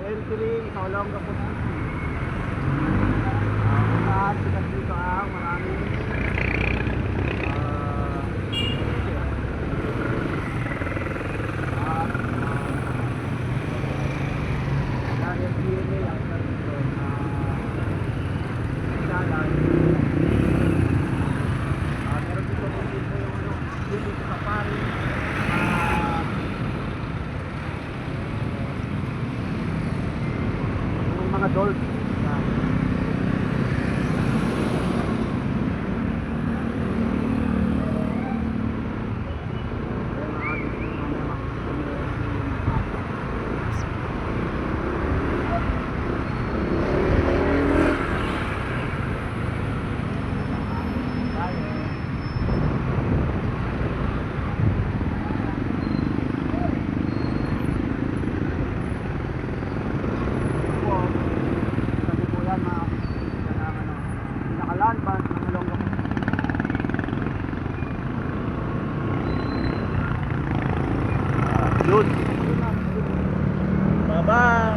entry sa Olongapo City. Lahat sikat dito ang maraming FBA ang dito jalan. Meron dito po dito yung dito sa safari. Yung mga dolls. Yun. Bye-bye.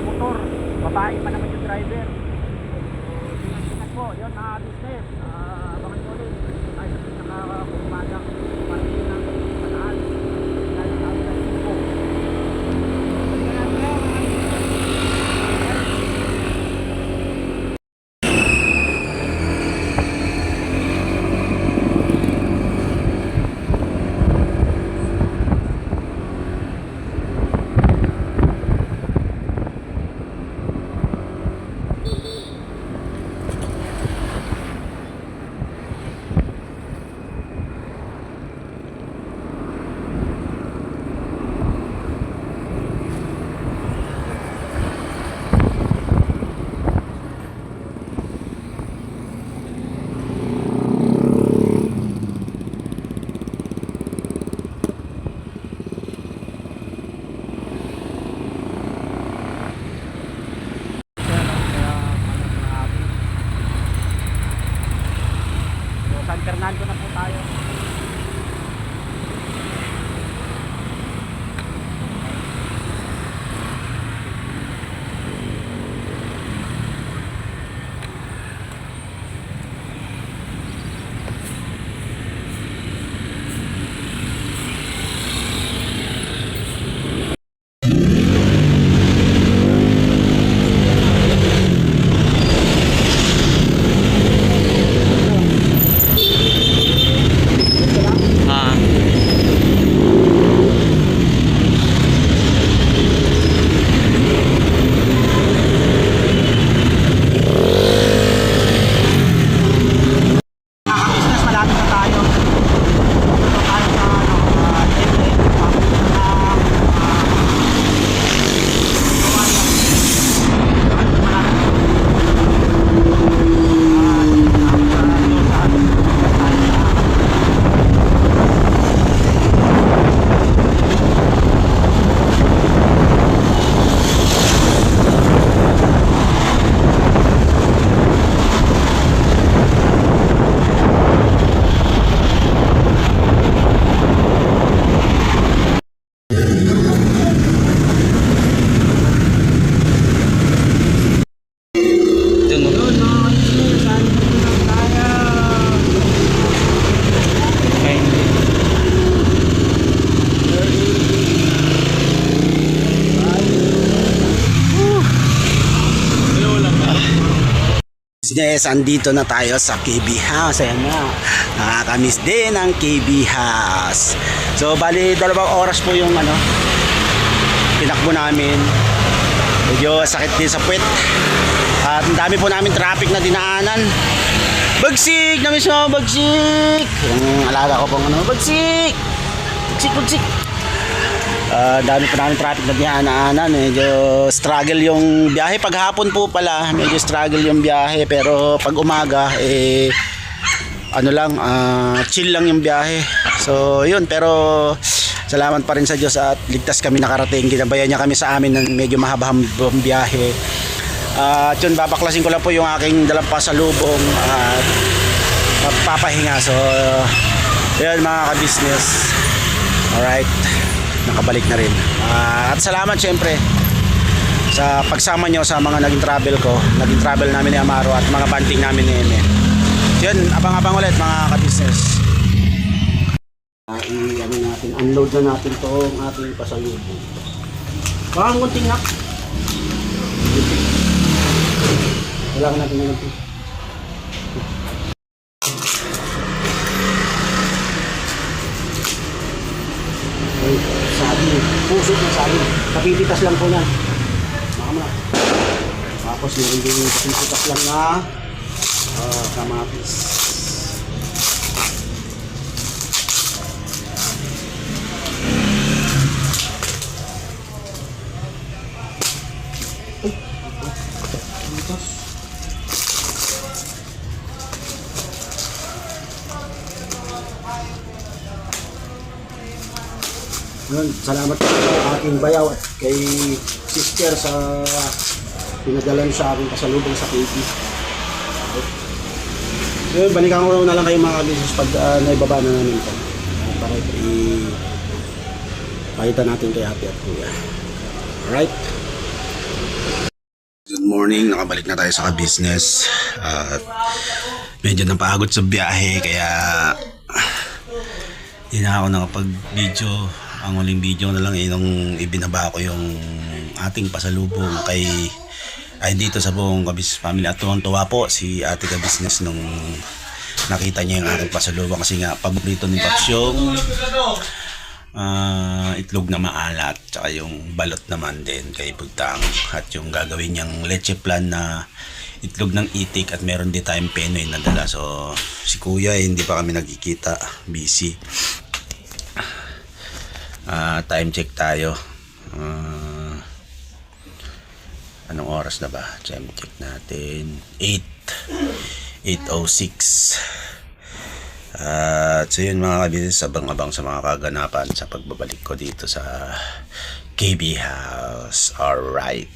Motor, babae pa naman yung driver. Ingat po, yun mga business. Abangan nyo ulit tayo sa nakakumagang parking ng Pataal dahil tayo sa Cebu. Yes, andito na tayo sa KB House. Ayan na. Nakakamiss din ang KB House. So, bali 2 oras po yung tinakbo namin. Medyo sakit din sa puwet. At ang dami po namin traffic na dinaanan. Bagsik! Namiss mo, bagsik! Yung alaga ko pong bagsik! Bagsik! Dami pa namin traffic na dinaanan. Medyo struggle yung biyahe. Paghapon po pala, medyo struggle yung biyahe. Pero pag umaga, chill lang yung biyahe. So, yun. Pero, salamat pa rin sa Diyos at ligtas kami nakarating. Ginabayan niya kami sa amin ng medyo mahabang biyahe. At yun, babaklasin ko lang po yung aking dalang pasalubong at magpapahinga. So, yun mga ka-business. Alright. Nakabalik na rin. At salamat syempre sa pagsama nyo sa mga naging travel ko. Naging travel namin ni Amaro at mga banting namin ni Eme. So yun, abang-abang ulit mga ka-business. Unload na natin itong ating pasalubong. Baka ngunting nak. Kailangan natin na ngunting. Sabi, pusot na sabi. Kapipitas lang po yan. Maka. Tapos meron din yung kapipitas lang na kamatis. Salamat po sa aking bayaw at kay sister sa pinadalan sa aking pasalubong sa KB. Yun, balikan ko na lang kayo mga business pag naibaba na namin ito. Para ipakita natin kay Happy at Kuya. Alright. Good morning, nakabalik na tayo sa ka-business. Medyo napagod sa biyahe kaya hindi na ako nakapag-video. Ang huling video na lang nung ibinaba ko yung ating pasalubong dito sa buong ka-business family. At tuwang-tuwa po si ate ka-business nung nakita niya yung ating pasalubong kasi nga paborito ni Paps yung itlog na maalat tsaka yung balot naman din kay Bugtang at yung gagawin niyang leche plan na itlog ng itik at meron din tayong penoy na dala. So si Kuya hindi pa kami nagkikita, busy. Time check tayo. Anong oras na ba? Time check natin 8:06. So yun mga ka-business, abang-abang sa mga kaganapan sa pagbabalik ko dito sa KB House. Alright.